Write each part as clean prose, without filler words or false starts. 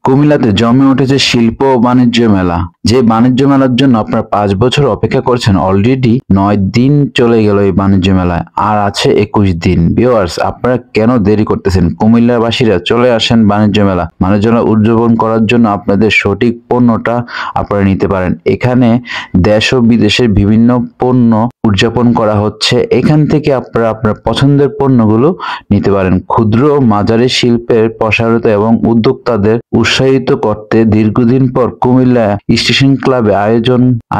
কুমিল্লাতে জমে উঠেছে শিল্প ও বাণিজ্য মেলা। যে বাণিজ্য মেলার জন্য আপনারা 5 বছর অপেক্ষা করছেন, অলরেডি 9 দিন চলে গেল এই বাণিজ্য মেলায়, আর আছে 21 দিন। ভিউয়ার্স, আপনারা কেন দেরি করতেছেন? কুমিল্লাবাসীরা চলে আসেন বাণিজ্য মেলা। বাণিজ্য মেলা উদযাপন করার জন্য আপনাদের সঠিক পণ্যটা আপনারা নিতে পারেন। এখানে দেশ ও বিদেশের বিভিন্ন পণ্য উদযাপন করা হচ্ছে। এখান থেকে আপনারা আপনার পছন্দের পণ্যগুলো নিতে পারেন। ক্ষুদ্র ও মাঝারি শিল্পের প্রসারতা এবং উদ্যোক্তাদের উৎসাহিত করতে দীর্ঘদিন পর কুমিল্লা স্টেশন ক্লাবে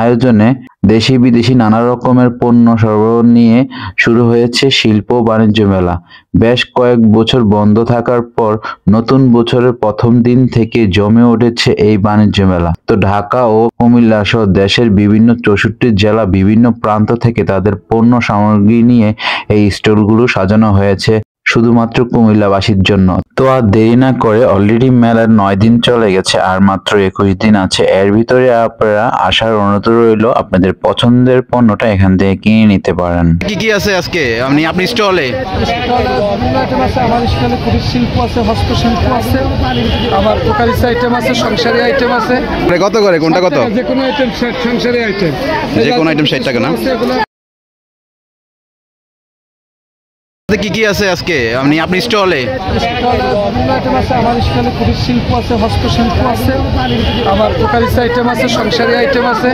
আয়োজনে দেশি বিদেশি নানা রকমের পণ্য সরবরাহ নিয়ে শুরু হয়েছে শিল্প ও বাণিজ্য মেলা। বেশ কয়েক বছর বন্ধ থাকার পর নতুন বছরের প্রথম দিন থেকে জমে উঠেছে এই বাণিজ্য মেলা। তো ঢাকা ও কুমিল্লা সহ দেশের বিভিন্ন 64 জেলা বিভিন্ন প্রান্ত থেকে তাদের পণ্য সামগ্রী নিয়ে এই স্টলগুলো সাজানো হয়েছে শুধুমাত্র কুমিল্লাবাসীর জন্য। তো আর দেরি না করে, অলরেডি মেলার 9 দিন চলে গেছে, আর মাত্র 21 দিন আছে। এর ভিতরে আপনারা আসার অনুরোধ রইল, আপনাদের পছন্দের পণ্যটা এখান থেকে কিনে নিতে পারেন। কি কি আছে আজকে আপনি স্টলে? আমার স্টলে কুটির শিল্প আছে, হস্তশিল্প আছে, আবার টোকারিস আইটেম আছে, সংসারী আইটেম আছে। কত করে? কোনটা কত? যে কোনো আইটেম সেট, সংসারী আইটেম যে কোনো আইটেম 60 টাকা না? কি কি আছে আজকে আপনি স্টলে? আমার স্টলে কুটির শিল্প আছে, হস্তশিল্প আছে, আবার টোকারিস আইটেম আছে, সংসারী আইটেম আছে।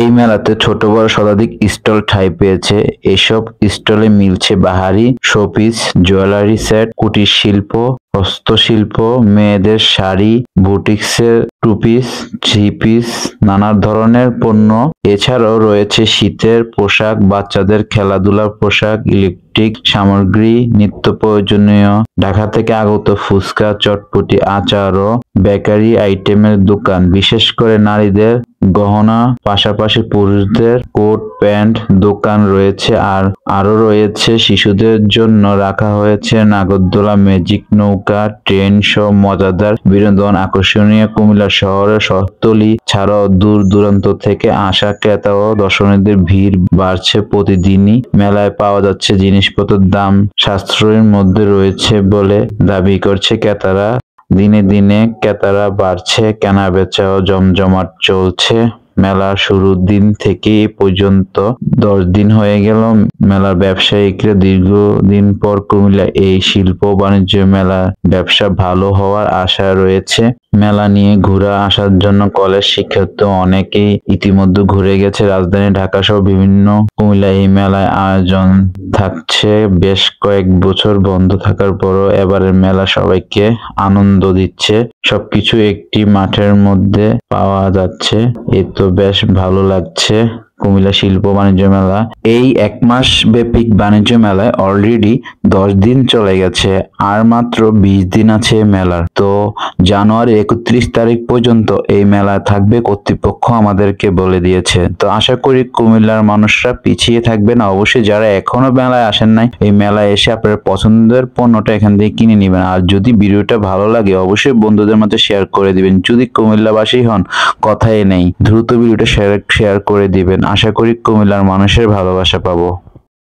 এই মেলাতে ছোট বড় শতাধিক স্টল ঠাঁই পেয়েছে। এসব স্টলে মিলছে বাহারি শোপিস, জুয়েলারি সেট, কুটির শিল্প, হস্তশিল্প, মেয়েদের শাড়ি, বুটিক্সের টু-পিস, থ্রি-পিস, নানা ধরনের পণ্য। এছাড়াও রয়েছে শীতের পোশাক, বাচ্চাদের খেলাধুলার পোশাক, ইলেকট্রিক সামগ্রী, নিত্য প্রয়োজনীয়, ঢাকা থেকে আগত ফুচকা, চটপটি, আচার ও বেকারি আইটেমের দোকান। বিশেষ করে নারীদের গহনা, পাশাপাশি পুরুষদের কোট প্যান্ট দোকান রয়েছে। আরো রয়েছে শিশুদের জন্য রাখা হয়েছে নাগরদোলা, ম্যাজিক নৌকা, ট্রেন সহ মজাদার বিনোদন আকর্ষণীয়। কুমিল্লা শহরের শহরতলি ছাড়াও দূর দূরান্ত থেকে আসা ক্রেতা ও দর্শনার্থীদের ভিড় বাড়ছে প্রতিদিনই। মেলায় পাওয়া যাচ্ছে জিনিসপত্রের দাম সাশ্রয়ের মধ্যে রয়েছে বলে দাবি করছে ক্রেতারা। দিনে দিনে ক্রেতারা বাড়ছে, কেনা বেচাও জমজমাট চলছে। মেলার শুরুর দিন থেকে পর্যন্ত 10 দিন হয়ে গেল। মেলার ব্যবসায়িকরা দীর্ঘদিন পর কুমিল্লা এই শিল্প বাণিজ্য মেলা ব্যবসা ভালো হওয়ার আশা রয়েছে। মেলা নিয়ে ঘুরে আসার জন্য কলেজ শিক্ষার্থী অনেকেই ইতিমধ্যে ঘুরে গেছে। রাজধানী ঢাকা সহ বিভিন্ন কুমিল্লা এই মেলায় আয়োজন থাকছে। বেশ কয়েক বছর বন্ধ থাকার পরও এবারের মেলা সবাইকে আনন্দ দিচ্ছে। সবকিছু একটি মাঠের মধ্যে পাওয়া যাচ্ছে, এ তো বেশ ভালো লাগছে। কুমিল্লা শিল্প বাণিজ্য মেলা, এই 1 মাস ব্যাপী বাণিজ্য মেলায় অলরেডি 10 দিন চলে গেছে, আর মাত্র 20 দিন আছে মেলার। তো জানুয়ারি 31 তারিখ পর্যন্ত এই মেলা থাকবে, কর্তৃপক্ষ আমাদেরকে বলে দিয়েছে। তো আশা করি কুমিল্লার মানুষরা পিছিয়ে থাকবে না। অবশ্যই যারা এখনো মেলায় আসেন নাই, এই মেলায় এসে আপনার পছন্দের পণ্যটা এখান থেকে কিনে নেবেন। আর যদি ভিডিওটা ভালো লাগে অবশ্যই বন্ধুদের মধ্যে শেয়ার করে দিবেন। যদি কুমিল্লাবাসী হন, কথাই নেই, দ্রুত ভিডিওটা শেয়ার করে দিবেন। আশা করি কুমিল্লার মানুষের ভালোবাসা পাবো।